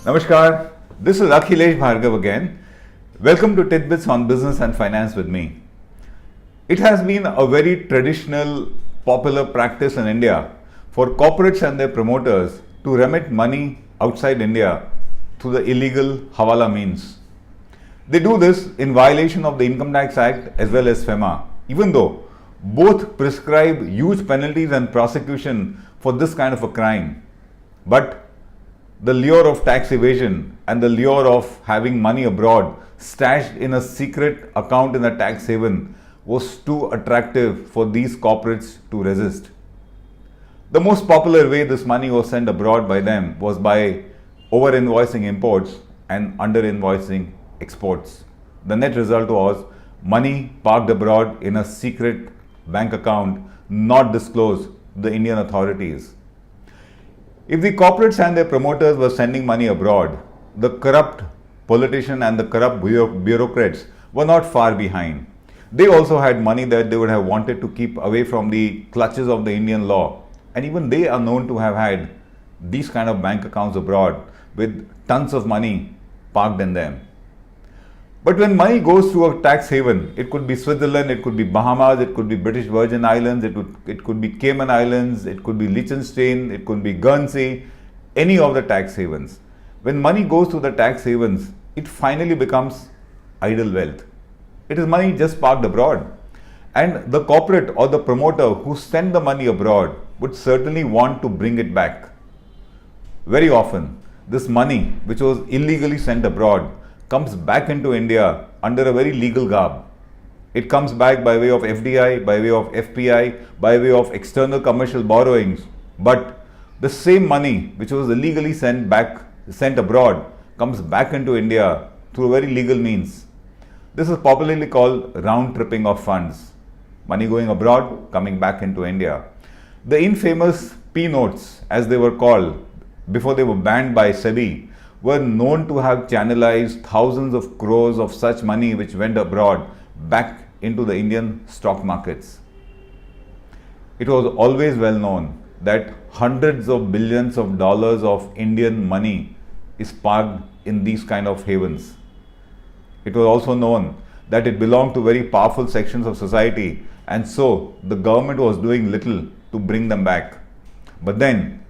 Namaskar, this is Akhilesh Bhargava again. Welcome to Tidbits on Business and Finance with me. It has been a very traditional, popular practice in India for corporates and their promoters to remit money outside India through the illegal Hawala means. They do this in violation of the Income Tax Act as well as FEMA, even though both prescribe huge penalties and prosecution for this kind of a crime. But the lure of tax evasion and the lure of having money abroad stashed in a secret account in a tax haven was too attractive for these corporates to resist. The most popular way this money was sent abroad by them was by over-invoicing imports and under-invoicing exports. The net result was money parked abroad in a secret bank account not disclosed to the Indian authorities. If the corporates and their promoters were sending money abroad, the corrupt politicians and the corrupt bureaucrats were not far behind. They also had money that they would have wanted to keep away from the clutches of the Indian law, and even they are known to have had these kind of bank accounts abroad with tons of money parked in them. But when money goes through a tax haven, it could be Switzerland, it could be Bahamas, it could be British Virgin Islands, it could be Cayman Islands, it could be Liechtenstein, it could be Guernsey, any of the tax havens. When money goes through the tax havens, it finally becomes idle wealth. It is money just parked abroad. And the corporate or the promoter who sent the money abroad would certainly want to bring it back. Very often, this money which was illegally sent abroad comes back into India under a very legal garb. It comes back by way of FDI, by way of FPI, by way of external commercial borrowings. But the same money which was illegally sent abroad comes back into India through a very legal means. This is popularly called round tripping of funds. Money going abroad, coming back into India. The infamous P notes, as they were called before they were banned by SEBI, were known to have channelized thousands of crores of such money which went abroad back into the Indian stock markets. It was always well known that hundreds of billions of dollars of Indian money is parked in these kind of havens. It was also known that it belonged to very powerful sections of society, and so the government was doing little to bring them back. But then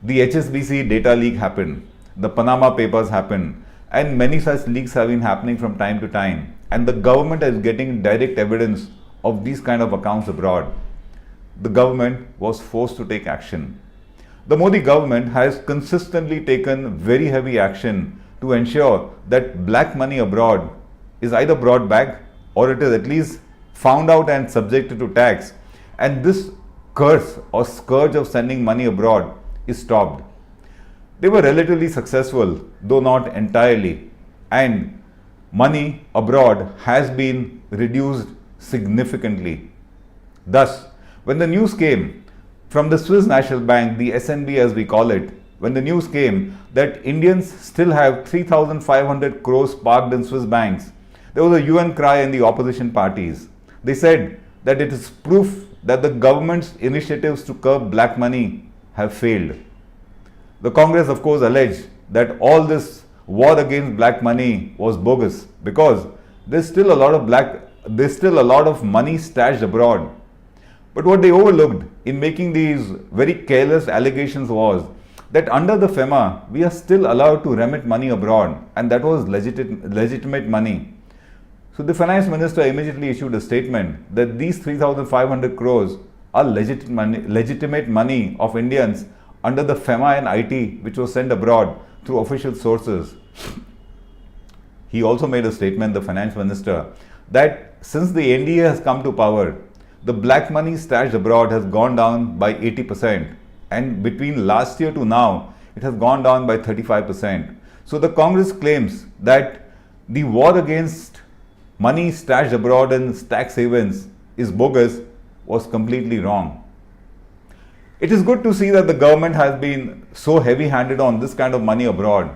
the HSBC data leak happened. The Panama Papers happened, and many such leaks have been happening from time to time, and the government is getting direct evidence of these kind of accounts abroad. The government was forced to take action. The Modi government has consistently taken very heavy action to ensure that black money abroad is either brought back or it is at least found out and subjected to tax, and this curse or scourge of sending money abroad is stopped. They were relatively successful, though not entirely, and money abroad has been reduced significantly. Thus, when the news came from the Swiss National Bank, the SNB as we call it, when the news came that Indians still have 3,500 crores parked in Swiss banks, there was a hue and cry in the opposition parties. They said that it is proof that the government's initiatives to curb black money have failed. The Congress, of course, alleged that all this war against black money was bogus because there's still a lot of money stashed abroad. But what they overlooked in making these very careless allegations was that under the FEMA, we are still allowed to remit money abroad, and that was legitimate money. So the finance minister immediately issued a statement that these 3,500 crores are legitimate money of Indians under the FEMA and IT, which was sent abroad through official sources. He also made a statement, the finance minister, that since the NDA has come to power, the black money stashed abroad has gone down by 80%, and between last year to now, it has gone down by 35%. So the Congress claims that the war against money stashed abroad in tax havens is bogus was completely wrong. It is good to see that the government has been so heavy-handed on this kind of money abroad.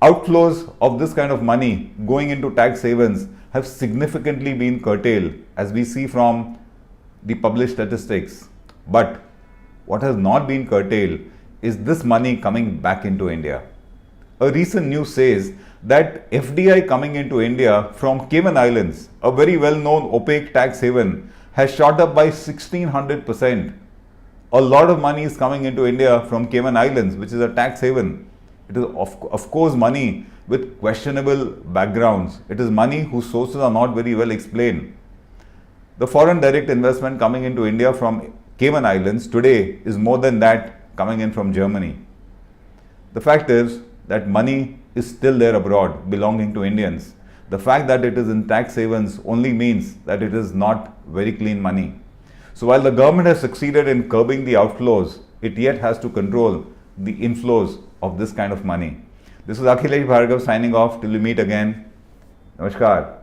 Outflows of this kind of money going into tax havens have significantly been curtailed, as we see from the published statistics. But what has not been curtailed is this money coming back into India. a recent news says that FDI coming into India from Cayman Islands, a very well-known opaque tax haven, has shot up by 1600%. A lot of money is coming into India from Cayman Islands, which is a tax haven. It is of course money with questionable backgrounds. It is money whose sources are not very well explained. The foreign direct investment coming into India from Cayman Islands today is more than that coming in from Germany. The fact is that money is still there abroad belonging to Indians. The fact that it is in tax havens only means that it is not very clean money. So while the government has succeeded in curbing the outflows, it yet has to control the inflows of this kind of money. This is Akhilesh Bhargava signing off till we meet again. Namaskar.